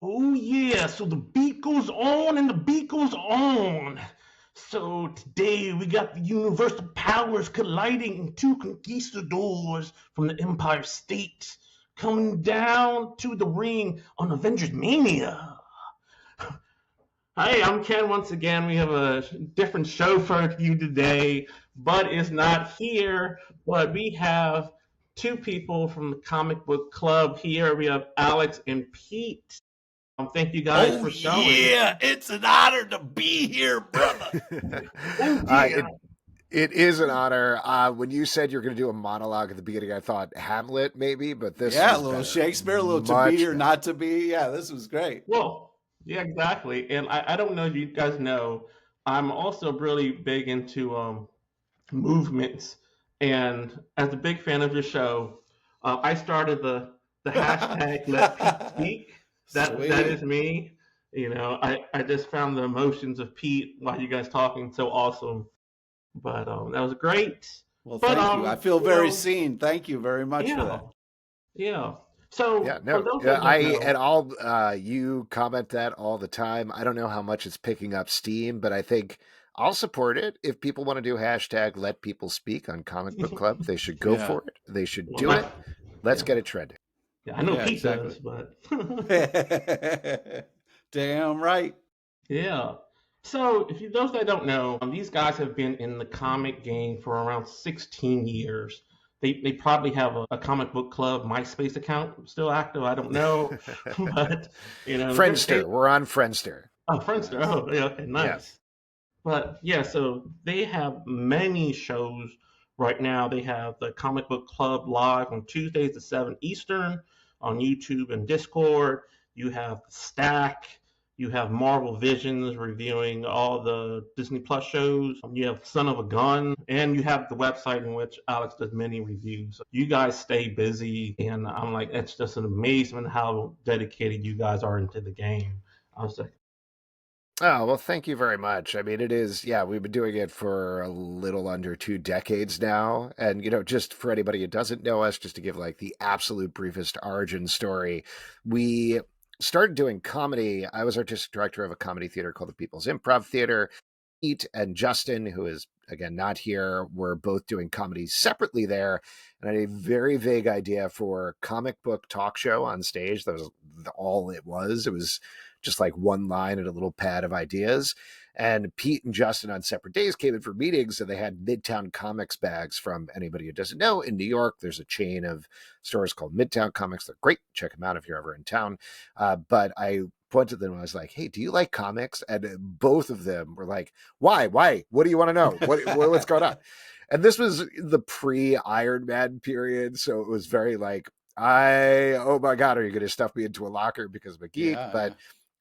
Oh yeah, so the beat goes on and the beat goes on. So today we got the universal powers colliding, two conquistadors from the Empire State coming down to the ring on Avengers Mania. Hi, I'm Ken once again. We have a different show for you today. Bud is not here, but we have two people from the comic book club here. We have Alex and Pete. Thank you guys for showing. Yeah, it's an honor to be here, brother. It is an honor. When you said you're going to do a monologue at the beginning, I thought Hamlet maybe, but this a was little better. Shakespeare, a little Much to be or better. not to be. Yeah, this was great. Well, yeah, exactly. And I don't know if you guys know, I'm also really big into movements. And as a big fan of your show, I started the hashtag Let Pete Speak. That is me. You know, I just found the emotions of Pete while you guys talking so awesome. But that was great. Well, thank you. I feel very seen. Thank you very much for that. Yeah. So you comment that all the time. I don't know how much it's picking up steam, but I think I'll support it. If people want to do hashtag Let People Speak on Comic Book Club, they should go for it. They should do it. Let's get it trending. Yeah, I know Pete does, but damn right. Yeah. So, if those that don't know, these guys have been in the comic game for around 16 years. They probably have a comic book club MySpace account still active. I don't know, but you know, Friendster. We're on Friendster. Oh, Friendster. Oh, yeah, okay, nice. Yeah. But yeah, so they have many shows right now. They have the Comic Book Club live on Tuesdays at 7 Eastern on YouTube and Discord. You have Stack. You have Marvel Visions reviewing all the Disney Plus shows. You have Son of a Gun, and you have the website in which Alex does many reviews. You guys stay busy, and I'm like, it's just an amazement how dedicated you guys are into the game. I was like, oh, well, thank you very much. I mean, it is, we've been doing it for a little under 2 decades now. And, you know, just for anybody who doesn't know us, just to give like the absolute briefest origin story, we started doing comedy. I was artistic director of a comedy theater called the People's Improv Theater. Pete and Justin, who is, again, not here, were both doing comedy separately there. And I had a very vague idea for comic book talk show on stage. That was all it was. It was just like one line and a little pad of ideas. And Pete and Justin on separate days came in for meetings, and they had Midtown Comics bags from anybody who doesn't know. In New York, there's a chain of stores called Midtown Comics. They're great. Check them out if you're ever in town. But I went to them and I was like, hey, do you like comics? And both of them were like, why? What do you want to know? What's going on? And this was the pre-Iron Man period. So it was very like, oh my God, are you going to stuff me into a locker because I'm a geek?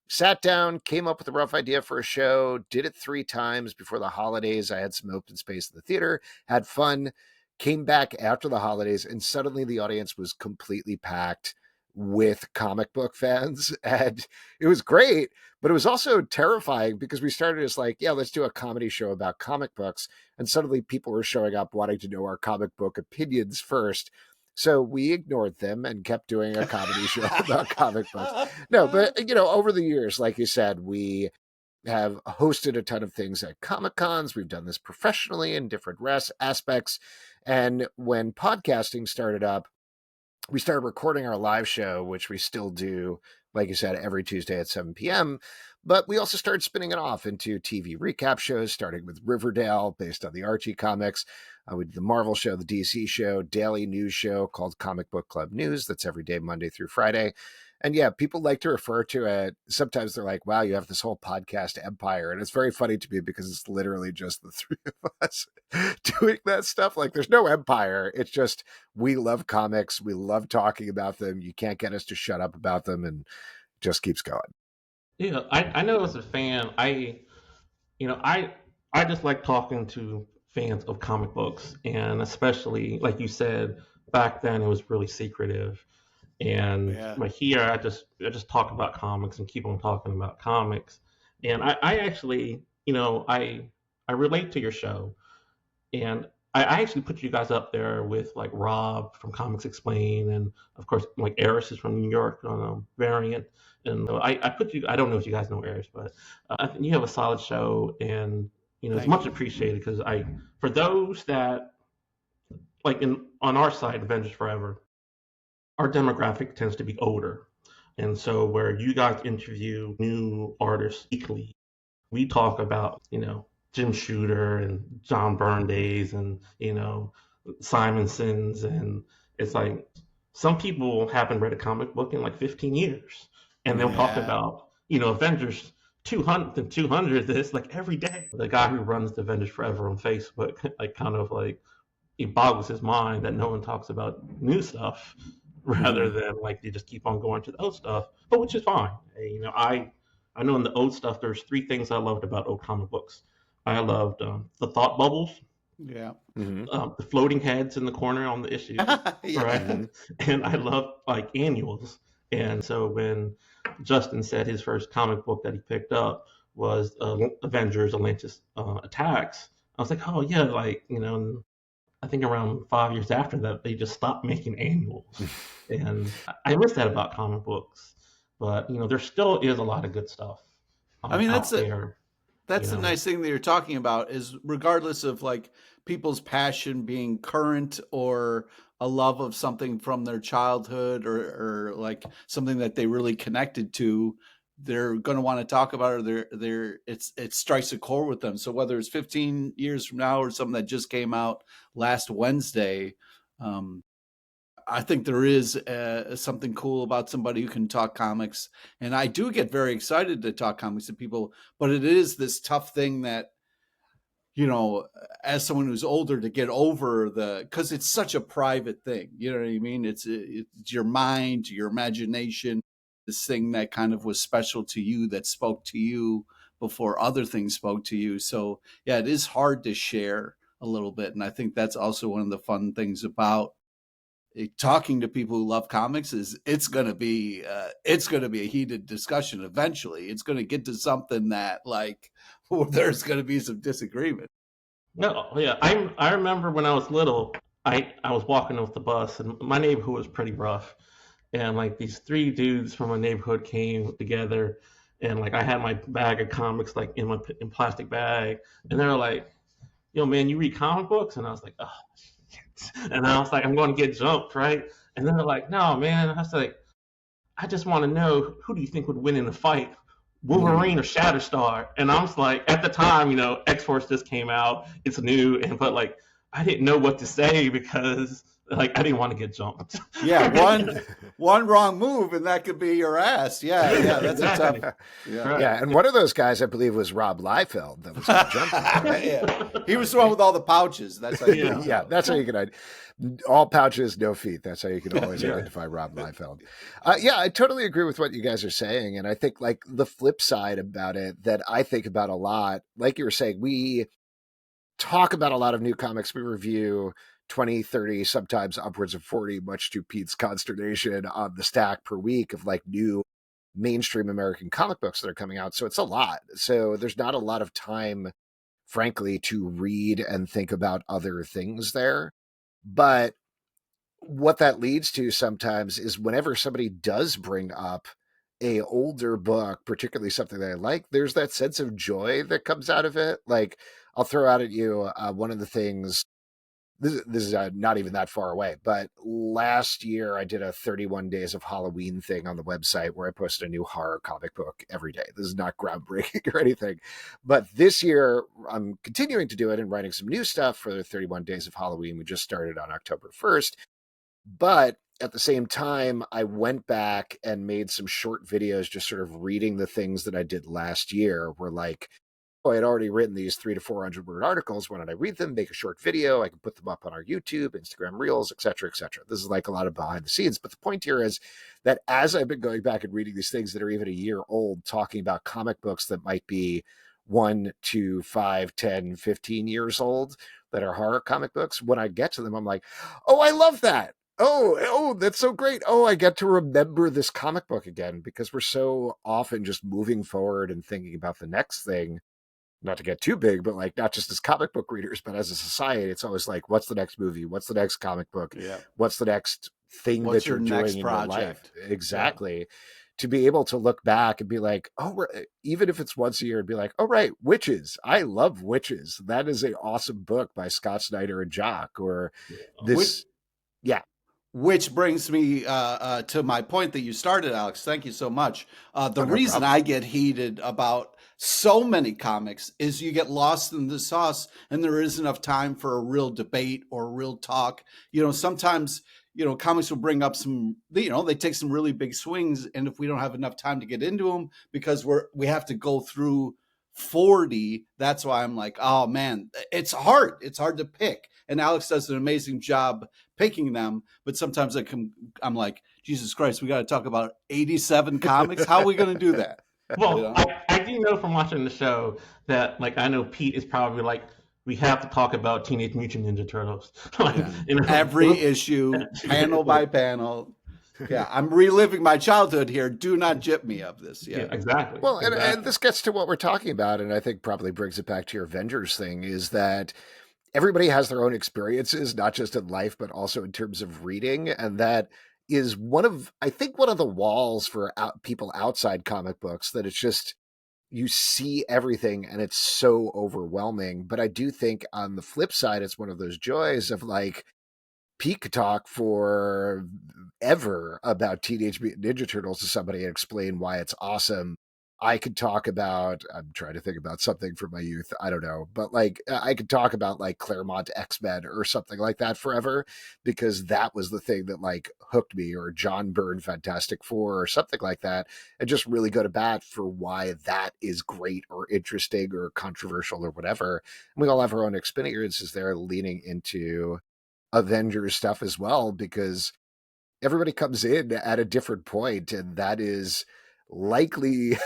Sat down, came up with a rough idea for a show, did it 3 times before the holidays. I had some open space in the theater, had fun, came back after the holidays, and suddenly the audience was completely packed with comic book fans. And it was great, but it was also terrifying because we started as like, let's do a comedy show about comic books. And suddenly people were showing up wanting to know our comic book opinions first. So we ignored them and kept doing a comedy show about comic books. No, but, you know, over the years, like you said, we have hosted a ton of things at Comic-Cons. We've done this professionally in different aspects. And when podcasting started up, we started recording our live show, which we still do, like you said, every Tuesday at 7 p.m. But we also started spinning it off into TV recap shows, starting with Riverdale, based on the Archie comics. We did the Marvel show, the DC show, daily news show called Comic Book Club News. That's every day, Monday through Friday. And people like to refer to it. Sometimes they're like, wow, you have this whole podcast empire. And it's very funny to me because it's literally just the 3 of us doing that stuff. Like there's no empire. It's just, we love comics. We love talking about them. You can't get us to shut up about them, and it just keeps going. Yeah, I know as a fan, I just like talking to fans of comic books, and especially like you said, back then it was really secretive. And but here I just talk about comics and keep on talking about comics. And I actually, I relate to your show. And I actually put you guys up there with like Rob from Comics Explain, and of course like Eris is from New York on Variant. And I put you. I don't know if you guys know Eris, but I think you have a solid show, and it's Thank much you. appreciated because for those that like on our side, Avengers Forever, our demographic tends to be older, and so where you guys interview new artists weekly, we talk about, Jim Shooter and John Byrne days and, Simonson's. And it's like some people haven't read a comic book in like 15 years. And they'll talk Yeah. about, Avengers 200 and 200 this like every day. The guy who runs the Avengers Forever on Facebook, like kind of like, it boggles his mind that no one talks about new stuff rather than like they just keep on going to the old stuff, but which is fine. I know in the old stuff, there's three things I loved about old comic books. I loved the thought bubbles, Yeah. the floating heads in the corner on the issues, Yeah. right? And I loved like annuals. And so when Justin said his first comic book that he picked up was Avengers Atlantis Attacks, I was like, oh yeah, like, I think around 5 years after that, they just stopped making annuals. And I miss that about comic books. But, there still is a lot of good stuff I mean, out there. That's the nice thing that you're talking about is regardless of like people's passion being current or a love of something from their childhood or like something that they really connected to, they're going to want to talk about it, or it strikes a chord with them. So whether it's 15 years from now or something that just came out last Wednesday, I think there is something cool about somebody who can talk comics. And I do get very excited to talk comics to people, but it is this tough thing that, as someone who's older, to get over because it's such a private thing. You know what I mean? It's your mind, your imagination, this thing that kind of was special to you, that spoke to you before other things spoke to you. So yeah, it is hard to share a little bit. And I think that's also one of the fun things about talking to people who love comics is it's going to be a heated discussion. Eventually it's going to get to something that like there's going to be some disagreement. No, yeah, I remember when I was little, I was walking with the bus, and my neighborhood was pretty rough, and like these three dudes from my neighborhood came together, and like I had my bag of comics like in plastic bag, and they were like, "Yo, man, you read comic books?" And I was like, "Oh." And I was like, I'm going to get jumped, right? And then they're like, no, man. I was like, I just want to know, who do you think would win in a fight, Wolverine or Shatterstar? And I was like, at the time, X-Force just came out. It's new. But like, I didn't know what to say because like I didn't want to get jumped. Yeah, one wrong move and that could be your ass. Yeah, that's exactly. a tough. Yeah. Right. Yeah, and one of those guys, I believe, was Rob Liefeld that was jumping. Right? Yeah. He was the one with all the pouches. That's how you know. Yeah, that's how you can. All pouches, no feet. That's how you can always identify Rob Liefeld. Yeah, I totally agree with what you guys are saying, and I think like the flip side about it that I think about a lot, like you were saying, we talk about a lot of new comics. We review 20, 30, sometimes upwards of 40, much to Pete's consternation, on the stack per week of like new mainstream American comic books that are coming out. So it's a lot. So there's not a lot of time, frankly, to read and think about other things there. But what that leads to sometimes is whenever somebody does bring up a older book, particularly something that I like, there's that sense of joy that comes out of it. Like I'll throw out at you one of the things. This is not even that far away, but last year I did a 31 days of Halloween thing on the website where I posted a new horror comic book every day. This is not groundbreaking or anything, but this year I'm continuing to do it and writing some new stuff for the 31 days of Halloween. We just started on October 1st, but at the same time, I went back and made some short videos, just sort of reading the things that I did last year, where like, I had already written these 300 to 400 word articles. Why don't I read them, make a short video? I can put them up on our YouTube, Instagram Reels, et cetera, et cetera. This is like a lot of behind the scenes. But the point here is that as I've been going back and reading these things that are even a year old, talking about comic books that might be 1 to 5, 10, 15 years old, that are horror comic books, when I get to them, I'm like, oh, I love that. Oh, that's so great. Oh, I get to remember this comic book again, because we're so often just moving forward and thinking about the next thing not to get too big, but like not just as comic book readers, but as a society, it's always like, what's the next movie? What's the next comic book? Yeah. What's the next thing What's that you're your doing next in your life? project? Exactly. Yeah. To be able to look back and be like, oh, even if it's once a year, and be like, oh, right, Witches. I love Witches. That is an awesome book by Scott Snyder and Jock. Or this, Which brings me to my point that you started, Alex. Thank you so much. The reason problem. I get heated about so many comics is you get lost in the sauce and there isn't enough time for a real debate or a real talk. Sometimes, comics will bring up some, they take some really big swings. And if we don't have enough time to get into them because we have to go through 40, that's why I'm like, oh man, it's hard. It's hard to pick. And Alex does an amazing job picking them, but sometimes I'm like, Jesus Christ, we got to talk about 87 comics. How are we going to do that? Well, I do know from watching the show that, like, I know Pete is probably like, we have to talk about Teenage Mutant Ninja Turtles. Every issue, panel by panel. Yeah, I'm reliving my childhood here. Do not jip me of this. Yeah, exactly. Well, and this gets to what we're talking about, and I think probably brings it back to your Avengers thing, is that everybody has their own experiences, not just in life, but also in terms of reading. And that is one of the walls for people outside comic books, that it's just, you see everything and it's so overwhelming. But I do think on the flip side, it's one of those joys of like, Pete could talk for ever about Teenage Mutant Ninja Turtles to somebody and explain why it's awesome. I could talk about, I'm trying to think about something from my youth, I don't know, but like I could talk about like Claremont X-Men or something like that forever, because that was the thing that like hooked me, or John Byrne Fantastic Four or something like that, and just really go to bat for why that is great or interesting or controversial or whatever. And we all have our own experiences there, leaning into Avengers stuff as well, because everybody comes in at a different point, and that is likely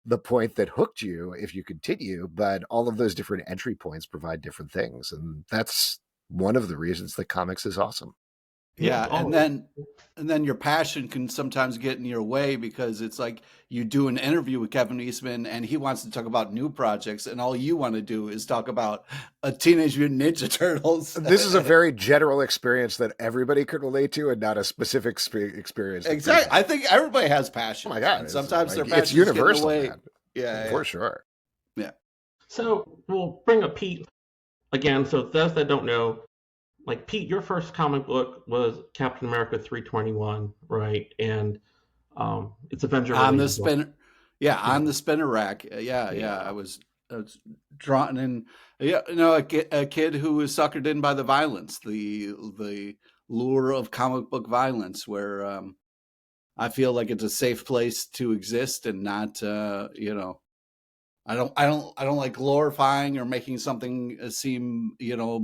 the point that hooked you if you continue, but all of those different entry points provide different things, and that's one of the reasons that comics is awesome. Yeah, and then your passion can sometimes get in your way, because it's like you do an interview with Kevin Eastman and he wants to talk about new projects, and all you want to do is talk about a Teenage Mutant Ninja Turtles. This is a very general experience that everybody could relate to, and not a specific experience. Exactly. I think everybody has passion. Oh my God. And sometimes their passion it's universal, get in the way. Man. Yeah, for sure. Yeah. So we'll bring up Pete again. So those that don't know, like, Pete, your first comic book was Captain America 321, right? And it's Avenger on the spinner. Yeah, on the spinner rack. Yeah. I was drawn in. Yeah, a kid who was suckered in by the violence, the lure of comic book violence, where I feel like it's a safe place to exist and not, I don't like glorifying or making something seem,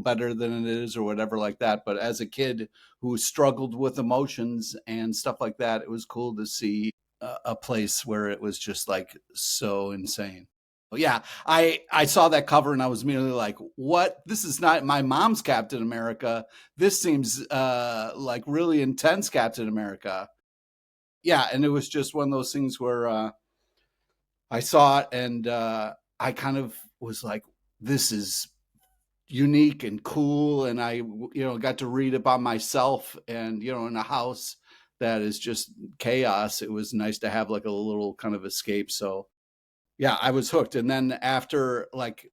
better than it is or whatever like that. But as a kid who struggled with emotions and stuff like that, it was cool to see a place where it was just like so insane. Yeah, I saw that cover and I was immediately like, what? This is not my mom's Captain America. This seems like really intense Captain America. Yeah, and it was just one of those things where I saw it and I kind of was like, this is unique and cool. And I, got to read it by myself and, in a house that is just chaos. It was nice to have like a little kind of escape. So yeah, I was hooked. And then after like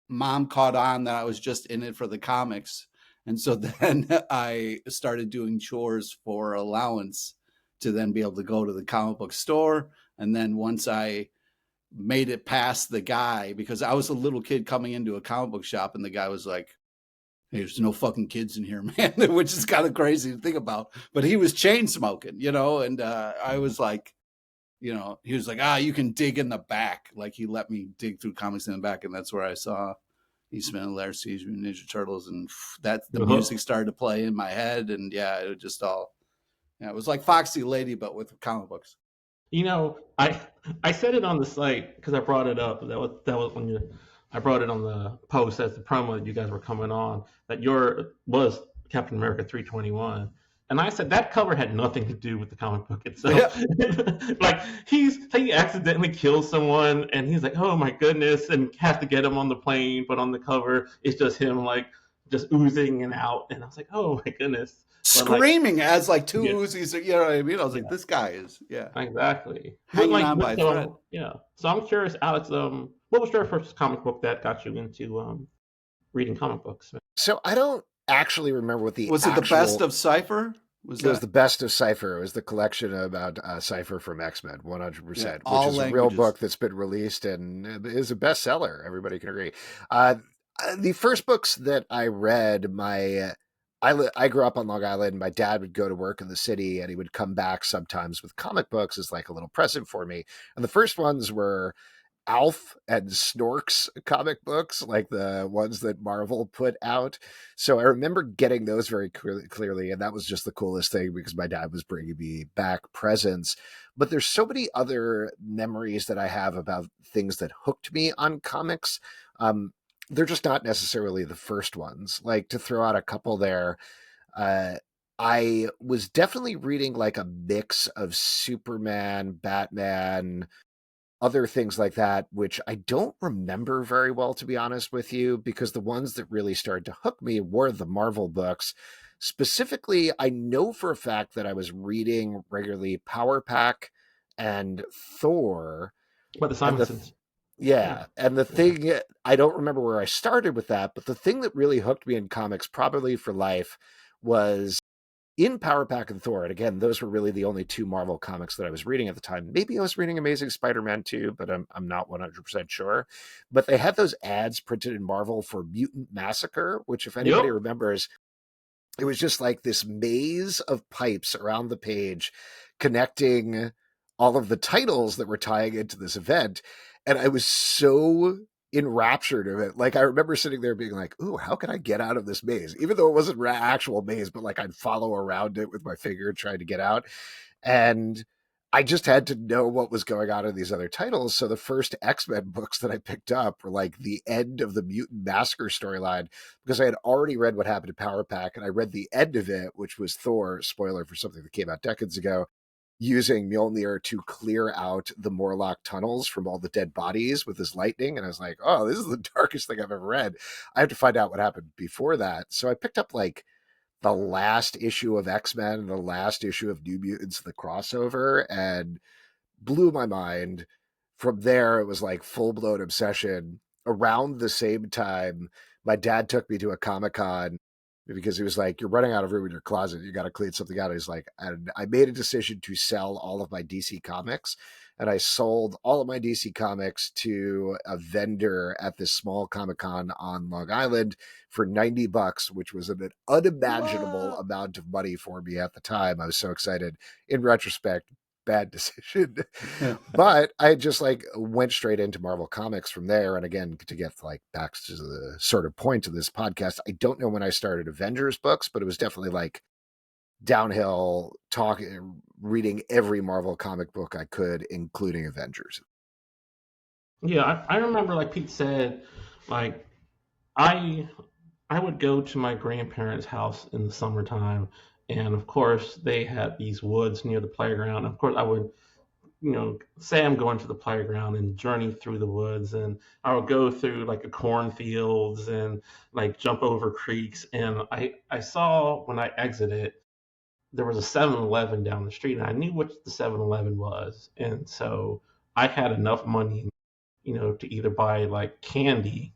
Mom caught on that I was just in it for the comics. And so then I started doing chores for allowance to then be able to go to the comic book store. And then once I made it past the guy, because I was a little kid coming into a comic book shop and the guy was like, hey, there's no fucking kids in here, man, which is kind of crazy to think about. But he was chain smoking, and I was like, he was like, you can dig in the back. Like he let me dig through comics in the back. And that's where I saw Eastman and Larry Teenage Mutant Ninja Turtles. And that the music started to play in my head. And yeah, it was just all, it was like Foxy Lady, but with comic books. I said it on the site because I brought it up. That was when I brought it on the post as the promo that you guys were coming on, that your was Captain America 321. And I said that cover had nothing to do with the comic book itself. Like he accidentally kills someone, and he's like, "Oh my goodness!" and has to get him on the plane. But on the cover, it's just him like just oozing and out. And I was like, "Oh my goodness!" Screaming as like two Uzis. You know what I mean? I was like, "This guy is exactly hanging on by a thread." Yeah. So I'm curious, Alex. What was your first comic book that got you into reading comic books? So I don't actually remember what was it the best of Cypher? It was the best of Cypher. It was the collection about Cypher from X-Men, 100%, which is a real book that's been released and is a bestseller. Everybody can agree. The first books that I read, I grew up on Long Island. My dad would go to work in the city, and he would come back sometimes with comic books as like a little present for me. And the first ones were Alf and Snork's comic books, like the ones that Marvel put out. So I remember getting those very clearly, and that was just the coolest thing because my dad was bringing me back presents. But there's so many other memories that I have about things that hooked me on comics. They're just not necessarily the first ones. Like, to throw out a couple there, I was definitely reading like a mix of Superman, Batman, other things like that, which I don't remember very well, to be honest with you, because the ones that really started to hook me were the Marvel books. Specifically, I know for a fact that I was reading regularly Power Pack and Thor. But the Simonsons. And the thing, I don't remember where I started with that, but the thing that really hooked me in comics, probably for life, was in Power Pack and Thor. And again, those were really the only two Marvel comics that I was reading at the time. Maybe I was reading Amazing Spider-Man too, but I'm not 100% sure. But they had those ads printed in Marvel for Mutant Massacre, which, if anybody remembers, it was just like this maze of pipes around the page connecting all of the titles that were tying into this event. And I was so enraptured of it. Like, I remember sitting there being like, "Ooh, how can I get out of this maze?" Even though it wasn't actual maze, but like I'd follow around it with my finger trying to get out. And I just had to know what was going on in these other titles. So the first X-Men books that I picked up were like the end of the Mutant Massacre storyline, because I had already read what happened to Power Pack, and I read the end of it, which was Thor, spoiler for something that came out decades ago, using Mjolnir to clear out the Morlock tunnels from all the dead bodies with his lightning. And I was like, oh, this is the darkest thing I've ever read. I have to find out what happened before that. So I picked up like the last issue of X-Men and the last issue of New Mutants, the crossover, and blew my mind. From there, it was like full-blown obsession. Around the same time, my dad took me to a Comic-Con because he was like, "You're running out of room in your closet. You got to clean something out." He's like, and I made a decision to sell all of my DC comics. And I sold all of my DC comics to a vendor at this small Comic-Con on Long Island for $90, which was an unimaginable amount of money for me at the time. I was so excited. In retrospect, bad decision. But I just like went straight into Marvel Comics from there. And again, to get like back to the sort of point of this podcast, I don't know when I started Avengers books, but it was definitely like downhill, reading every Marvel comic book I could, including Avengers. Yeah, I remember, like Pete said, like I would go to my grandparents' house in the summertime, and of course they had these woods near the playground. Of course, I would, say I'm going to the playground and journey through the woods, and I would go through like the cornfields and like jump over creeks. And I saw when I exited, there was a 7-Eleven down the street, and I knew what the 7-Eleven was. And so I had enough money, to either buy like candy.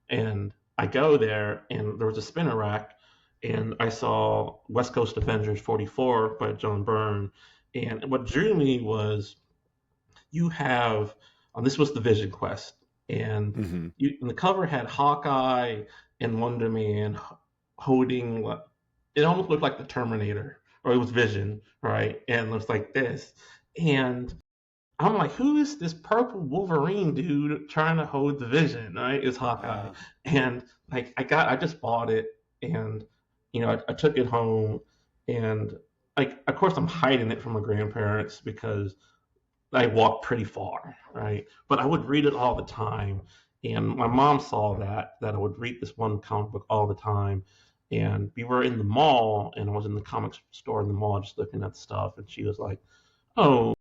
And I go there, and there was a spinner rack, and I saw West Coast Avengers 44 by John Byrne. And what drew me was this was the Vision Quest, and and the cover had Hawkeye and Wonder Man holding, it almost looked like the Terminator, or it was Vision, right? And it looks like this. And I'm like, who is this purple Wolverine dude trying to hold the Vision, right? It's Hawkeye. And like, I just bought it, and, I took it home, and like, of course I'm hiding it from my grandparents because I walked pretty far, right? But I would read it all the time. And my mom saw that I would read this one comic book all the time. And we were in the mall, and I was in the comics store in the mall just looking at stuff, and she was like, "Oh,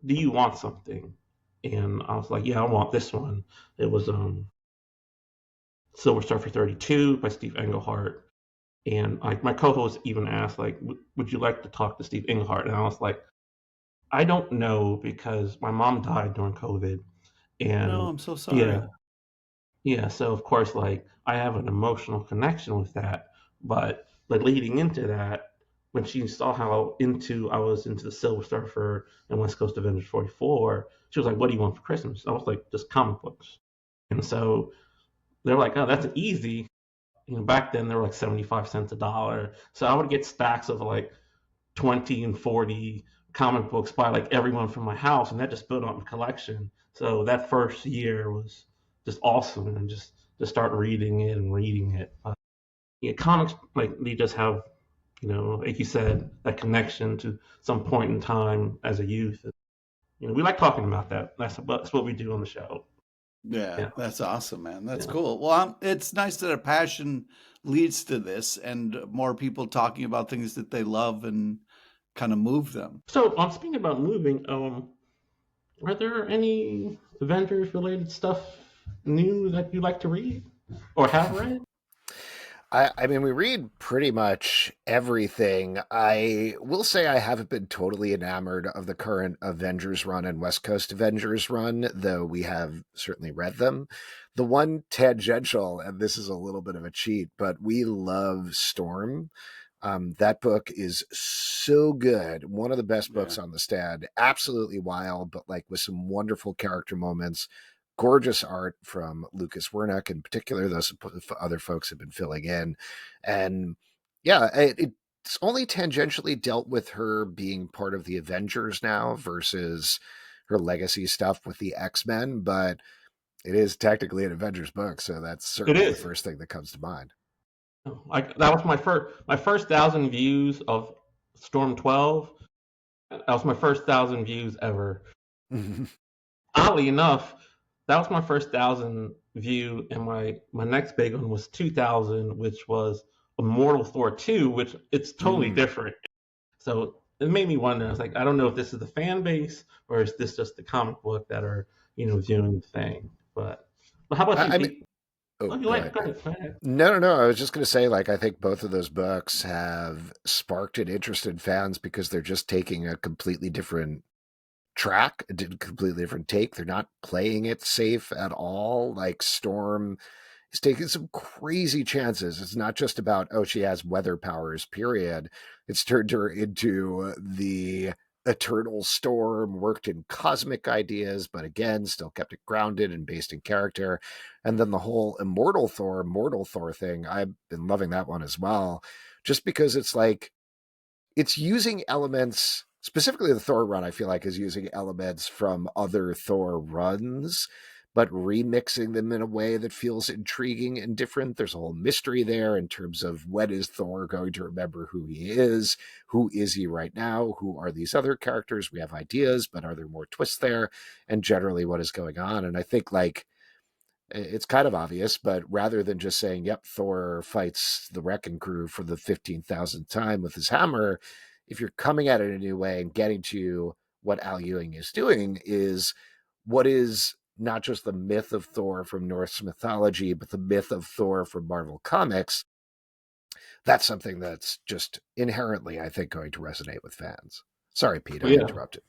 do you want something?" And I was like, "Yeah, I want this one." It was Silver Surfer 32 by Steve Englehart. And like my co-host even asked, like, "Would you like to talk to Steve Englehart?" And I was like, "I don't know because my mom died during COVID, Oh no, and I'm so sorry. yeah, yeah. So of course, like I have an emotional connection with that. But like leading into that, when she saw how into I was into the Silver Surfer and West Coast Avengers 44, she was like, "What do you want for Christmas?" I was like, "Just comic books." And so they're like, "Oh, that's easy." Back then they were like 75 cents a dollar. So I would get stacks of like 20 and 40 comic books by like everyone from my house, and that just built up a collection. So that first year was just awesome, and just start reading it and reading it. Yeah, comics, like they just have, like you said, that connection to some point in time as a youth. We like talking about that. That's what we do on the show. Yeah, Yeah, that's awesome, man. That's yeah. cool. Well, it's nice that a passion leads to this and more people talking about things that they love and kind of move them. So, speaking about moving, are there any Avengers related stuff new that you like to read or have read? I mean, we read pretty much everything. I will say I haven't been totally enamored of the current Avengers run and West Coast Avengers run, though we have certainly read them. The one tangential, and this is a little bit of a cheat, but we love Storm. That book is so good. One of the best Yeah. books on the stand. Absolutely wild, but like with some wonderful character moments. Gorgeous art from Lucas Wernick in particular. Those other folks have been filling in. And yeah, it's only tangentially dealt with her being part of the Avengers now versus her legacy stuff with the X-Men, but it is technically an Avengers book, so that's It certainly the is. first thing that comes to mind. That was my first 1,000 views of Storm 12. That was my first 1,000 views ever. Oddly enough, that was my first 1,000 view, and my next big one was 2,000, which was Immortal Thor 2, which it's totally different. So it made me wonder. I was like, I don't know if this is the fan base or is this just the comic book that are viewing the thing. But how about you, I mean, Pete? oh, Oh, go ahead. go ahead, go ahead. No. I was just going to say, like, I think both of those books have sparked an interest in fans because they're just taking a completely different track, a completely different take. They're not playing it safe at all. Like, Storm is taking some crazy chances. It's not just about, oh, she has weather powers, period. It's turned her into the eternal storm, worked in cosmic ideas, but again, still kept it grounded and based in character. And then the whole immortal Thor, mortal Thor thing, I've been loving that one as well, just because it's like, it's using elements, specifically the Thor run, I feel like is using elements from other Thor runs, but remixing them in a way that feels intriguing and different. There's a whole mystery there in terms of when is Thor going to remember who he is? Who is he right now? Who are these other characters? We have ideas, but are there more twists there? And generally, what is going on? And I think, like, it's kind of obvious, but rather than just saying, yep, Thor fights the Wrecking Crew for the 15,000th time with his hammer, if you're coming at it in a new way and getting to what Al Ewing is doing is what is not just the myth of Thor from Norse mythology, but the myth of Thor from Marvel Comics, that's something that's just inherently, I think, going to resonate with fans. Sorry, Pete, I Yeah. interrupted.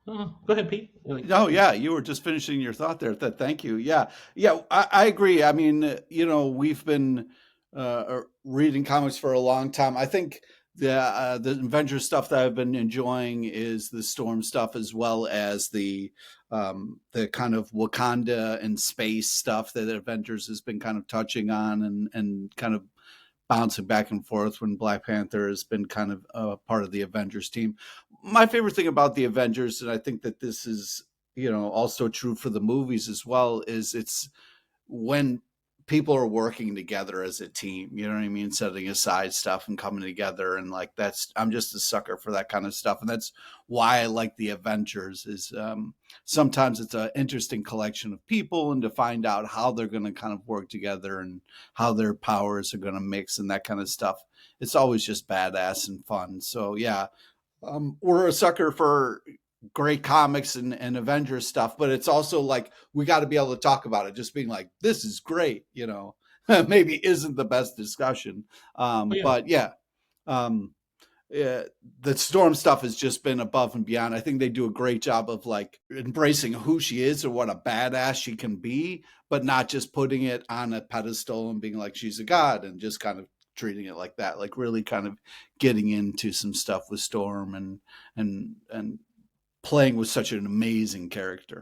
Go ahead, Pete. Oh yeah, you were just finishing your thought there. Thank you. Yeah, I agree. I mean, we've been reading comics for a long time. I think the Avengers stuff that I've been enjoying is the Storm stuff, as well as the kind of Wakanda and space stuff that Avengers has been kind of touching on and kind of bouncing back and forth when Black Panther has been kind of part of the Avengers team. My favorite thing about the Avengers, and I think that this is, also true for the movies as well, is it's when people are working together as a team. You know what I mean? Setting aside stuff and coming together, and like I'm just a sucker for that kind of stuff, and that's why I like the Avengers. Is sometimes it's an interesting collection of people, and to find out how they're going to kind of work together and how their powers are going to mix and that kind of stuff. It's always just badass and fun. So yeah, we're a sucker for great comics and Avengers stuff, but it's also like we got to be able to talk about it. Just being like, this is great, maybe isn't the best discussion. But yeah, yeah, the Storm stuff has just been above and beyond. I think they do a great job of like embracing who she is or what a badass she can be, but not just putting it on a pedestal and being like she's a god and just kind of treating it like that. Like really kind of getting into some stuff with Storm and playing with such an amazing character.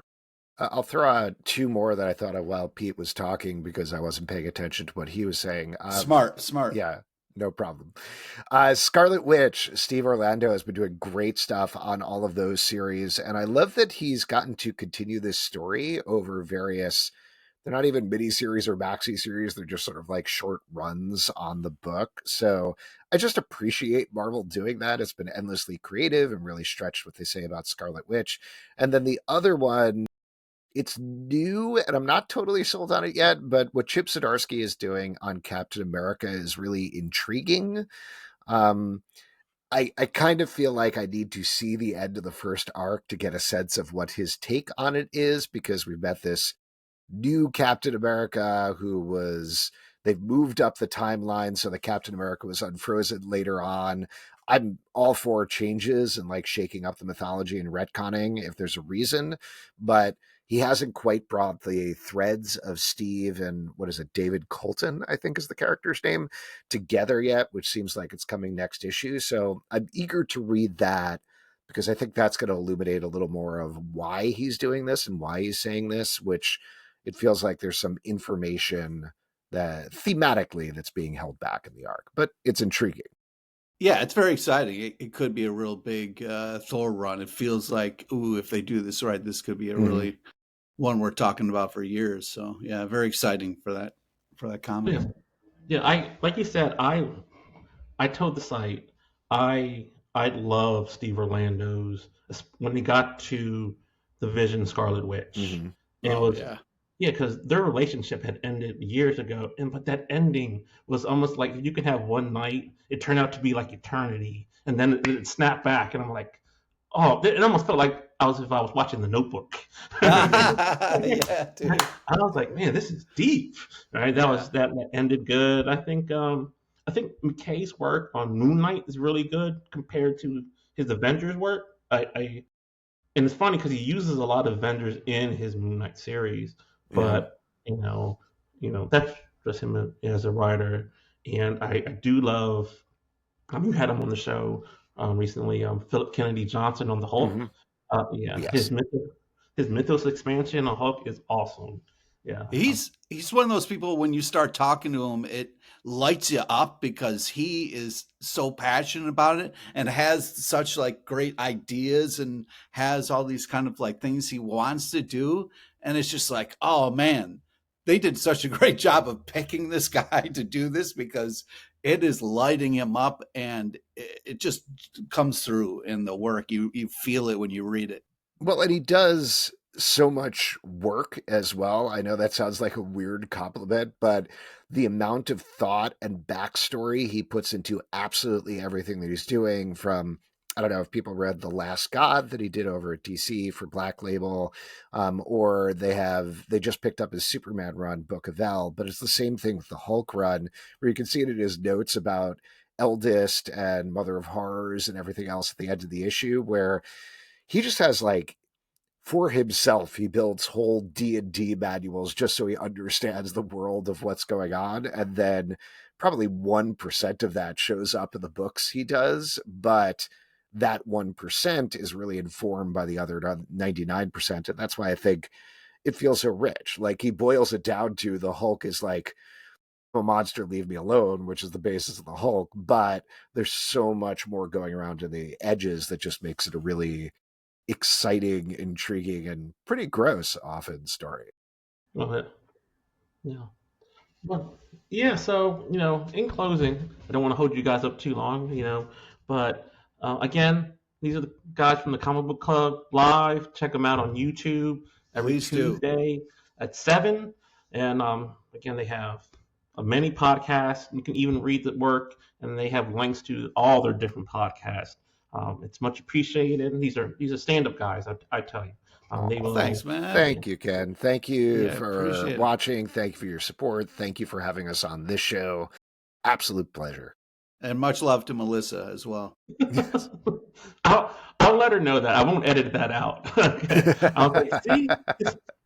I'll throw out two more that I thought of while Pete was talking because I wasn't paying attention to what he was saying. Smart. Yeah, no problem. Scarlet Witch, Steve Orlando has been doing great stuff on all of those series. And I love that he's gotten to continue this story over various, they're not even mini-series or maxi-series. They're just sort of like short runs on the book. So I just appreciate Marvel doing that. It's been endlessly creative and really stretched what they say about Scarlet Witch. And then the other one, it's new and I'm not totally sold on it yet, but what Chip Zdarsky is doing on Captain America is really intriguing. I kind of feel like I need to see the end of the first arc to get a sense of what his take on it is, because we've met this new Captain America they've moved up the timeline so the Captain America was unfrozen later on. I'm all for changes and like shaking up the mythology and retconning if there's a reason, but he hasn't quite brought the threads of Steve and David Colton, I think is the character's name, together yet, which seems like it's coming next issue. So I'm eager to read that because I think that's going to illuminate a little more of why he's doing this and why he's saying this, which it feels like there's some information that thematically that's being held back in the arc, but it's intriguing. Yeah, it's very exciting. It could be a real big Thor run. It feels like, ooh, if they do this right, this could be a really one we're talking about for years. So yeah, very exciting for that comic. Yeah. I like you said. I told the site I love Steve Orlando's when he got to the Vision Scarlet Witch. Because their relationship had ended years ago, but that ending was almost like you can have one night. It turned out to be like eternity, and then it snapped back, and I'm like, oh, it almost felt like I was watching The Notebook. Yeah, dude. I was like, man, this is deep. Right? That ended good. I think McKay's work on Moon Knight is really good compared to his Avengers work. And it's funny because he uses a lot of Avengers in his Moon Knight series, but that's just him as a writer. And I do love. You had him on the show recently. Philip Kennedy Johnson on the Hulk. Yes. His Mythos expansion on Hulk is awesome. Yeah, he's one of those people when you start talking to him, it lights you up because he is so passionate about it and has such like great ideas and has all these kind of like things he wants to do. And it's just like, oh man, they did such a great job of picking this guy to do this because it is lighting him up and it just comes through in the work. You feel it when you read it. Well, and he does so much work as well. I know that sounds like a weird compliment, but the amount of thought and backstory he puts into absolutely everything that he's doing, from, I don't know if people read The Last God that he did over at DC for Black Label, or they just picked up his Superman run, Book of El, but it's the same thing with the Hulk run, where you can see it in his notes about Eldest and Mother of Horrors and everything else at the end of the issue, where he just has like, for himself, he builds whole D&D manuals just so he understands the world of what's going on. And then probably 1% of that shows up in the books he does. But that 1% is really informed by the other 99%. And that's why I think it feels so rich. Like he boils it down to the Hulk is like, a monster, leave me alone, which is the basis of the Hulk. But there's so much more going around to the edges that just makes it a really exciting, intriguing, and pretty gross often story. Love it. Yeah. Well, yeah, so, in closing, I don't want to hold you guys up too long, but again, these are the guys from the Comic Book Club live. Check them out on YouTube every Please do. Tuesday at 7. And again, they have a many podcasts. You can even read the work, and they have links to all their different podcasts. It's much appreciated. And these are stand-up guys, I tell you. They Oh, will. Thanks, man. thank you, Ken. Thank you Yeah, for appreciate it. watching. Thank you for your support. Thank you for having us on this show. Absolute pleasure. And much love to Melissa as well. Yes. I'll let her know that. I won't edit that out. Okay. I'll say,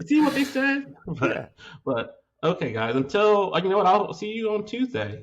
see what they said? Yeah. But okay, guys. Until you know what, I'll see you on Tuesday.